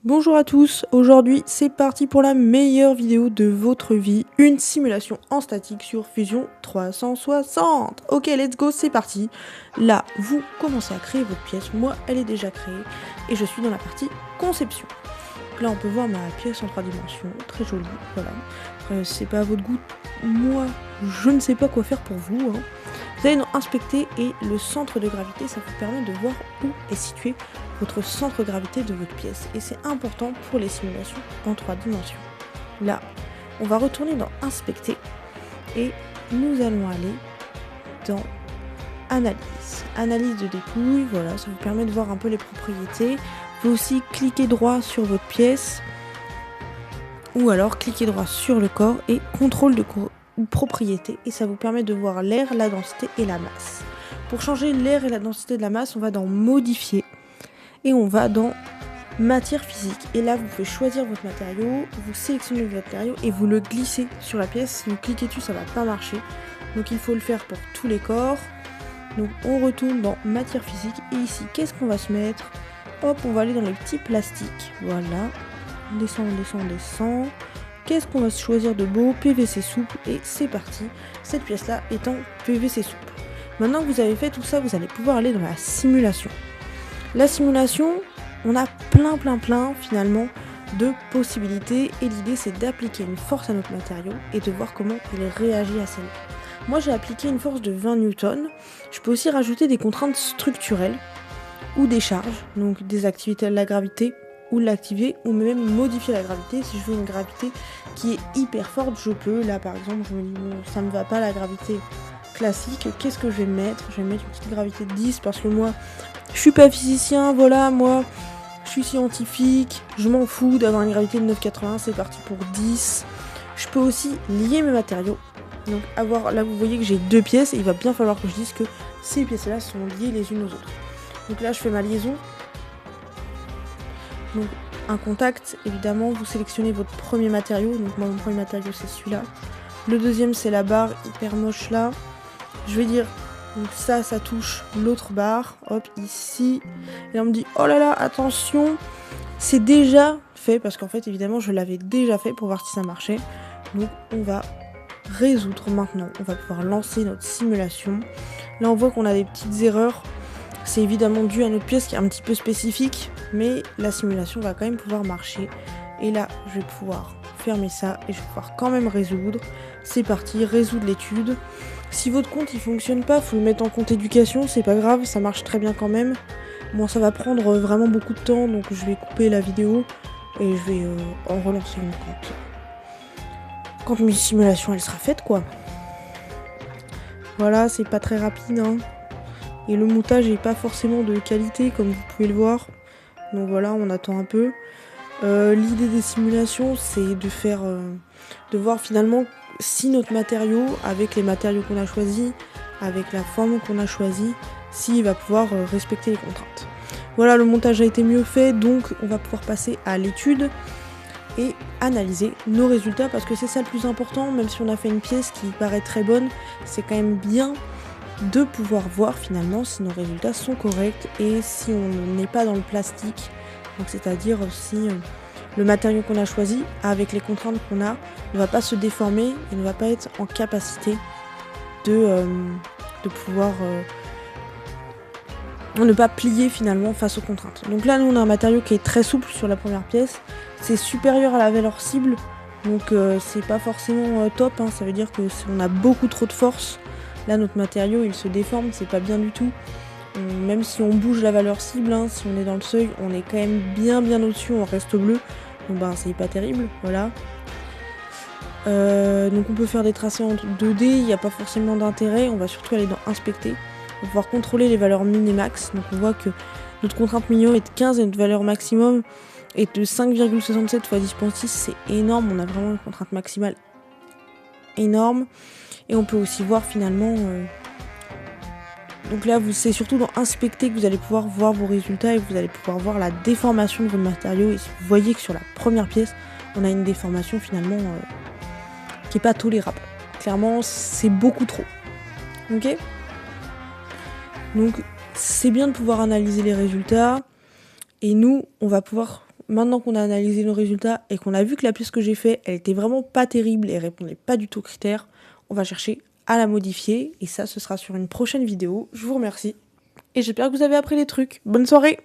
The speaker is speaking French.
Bonjour à tous, aujourd'hui c'est parti pour la meilleure vidéo de votre vie, une simulation en statique sur Fusion 360. Ok, let's go, c'est parti. Là, vous commencez à créer votre pièce, moi elle est déjà créée et je suis dans la partie conception. Donc là on peut voir ma pièce en 3 dimensions, très jolie, voilà. C'est pas à votre goût, moi je ne sais pas quoi faire pour vous. Vous allez inspecter et le centre de gravité, ça vous permet de voir où est situé votre centre de gravité de votre pièce. Et c'est important pour les simulations en 3 dimensions. Là, on va retourner dans Inspecter et nous allons aller dans Analyse. Analyse de dépouille, voilà, ça vous permet de voir un peu les propriétés. Vous pouvez aussi cliquer droit sur votre pièce ou alors cliquer droit sur le corps et contrôle de propriété et ça vous permet de voir l'air, la densité et la masse. Pour changer l'air et la densité de la masse, on va dans Modifier et on va dans Matière physique. Et là, vous pouvez choisir votre matériau, vous sélectionnez votre matériau et vous le glissez sur la pièce. Si vous cliquez dessus, ça va pas marcher. Donc il faut le faire pour tous les corps. Donc on retourne dans Matière physique et ici, qu'est-ce qu'on va se mettre? Hop, on va aller dans les petits plastiques. Voilà. On descend, on descend, on descend. Qu'est-ce qu'on va se choisir de beau? PVC souple et c'est parti. Cette pièce-là est en PVC souple. Maintenant que vous avez fait tout ça, vous allez pouvoir aller dans la simulation. La simulation, on a plein finalement de possibilités et l'idée c'est d'appliquer une force à notre matériau et de voir comment il réagit à celle-là. Moi j'ai appliqué une force de 20 newtons. Je peux aussi rajouter des contraintes structurelles ou des charges, donc désactiver la gravité ou l'activer ou même modifier la gravité. Si je veux une gravité qui est hyper forte, je peux. Là par exemple, je me dis bon, ça me va pas la gravité classique, qu'est-ce que je vais mettre? Je vais mettre une petite gravité de 10 parce que moi je suis pas physicien, voilà, moi je suis scientifique, je m'en fous d'avoir une gravité de 9,80, c'est parti pour 10. Je peux aussi lier mes matériaux. Donc là vous voyez que j'ai 2 pièces et il va bien falloir que je dise que ces pièces-là sont liées les unes aux autres. Donc là je fais ma liaison. Donc un contact, évidemment, vous sélectionnez votre premier matériau. Donc moi mon premier matériau c'est celui-là. Le deuxième c'est la barre hyper moche là. Je vais dire, donc ça touche l'autre barre, hop, ici. Et là on me dit, oh là là, attention, c'est déjà fait, parce qu'en fait évidemment je l'avais déjà fait pour voir si ça marchait. Donc on va résoudre maintenant, on va pouvoir lancer notre simulation. Là on voit qu'on a des petites erreurs, c'est évidemment dû à notre pièce qui est un petit peu spécifique, mais la simulation va quand même pouvoir marcher. Et là je vais pouvoir fermer ça et je vais pouvoir quand même résoudre. C'est parti, résoudre l'étude. Si votre compte il fonctionne pas, faut le mettre en compte éducation, c'est pas grave, ça marche très bien quand même. Bon, ça va prendre vraiment beaucoup de temps, donc je vais couper la vidéo et je vais en relancer une quand mes simulations elle sera faite quoi. Voilà, c'est pas très rapide hein. Et le montage est pas forcément de qualité comme vous pouvez le voir. Donc voilà, on attend un peu. L'idée des simulations c'est de faire de voir finalement si notre matériau, avec les matériaux qu'on a choisis, avec la forme qu'on a choisie, s'il va pouvoir respecter les contraintes. Voilà, le montage a été mieux fait, donc on va pouvoir passer à l'étude et analyser nos résultats, parce que c'est ça le plus important, même si on a fait une pièce qui paraît très bonne, c'est quand même bien de pouvoir voir finalement si nos résultats sont corrects et si on n'est pas dans le plastique, donc c'est-à-dire si le matériau qu'on a choisi, avec les contraintes qu'on a, ne va pas se déformer et ne va pas être en capacité de pouvoir ne pas plier finalement face aux contraintes. Donc là, nous, on a un matériau qui est très souple sur la première pièce. C'est supérieur à la valeur cible, donc c'est pas forcément top. Hein. Ça veut dire que si on a beaucoup trop de force, là, notre matériau, il se déforme, c'est pas bien du tout. Même si on bouge la valeur cible, hein, si on est dans le seuil, on est quand même bien au-dessus, on reste bleu. Donc ben c'est pas terrible, voilà. Donc on peut faire des tracés en 2D, il n'y a pas forcément d'intérêt, on va surtout aller dans Inspecter. On va pouvoir contrôler les valeurs min et max, donc on voit que notre contrainte minimum est de 15 et notre valeur maximum est de 5,67 x 10.6, c'est énorme, on a vraiment une contrainte maximale énorme. Et on peut aussi voir finalement... Donc là, c'est surtout dans Inspecter que vous allez pouvoir voir vos résultats et vous allez pouvoir voir la déformation de votre matériau. Et si vous voyez que sur la première pièce, on a une déformation finalement qui n'est pas tolérable. Clairement, c'est beaucoup trop. Ok ? Donc, c'est bien de pouvoir analyser les résultats. Et nous, on va pouvoir maintenant qu'on a analysé nos résultats et qu'on a vu que la pièce que j'ai fait, elle était vraiment pas terrible et répondait pas du tout aux critères, on va chercher à la modifier. Et ça, ce sera sur une prochaine vidéo. Je vous remercie et j'espère que vous avez appris des trucs. Bonne soirée!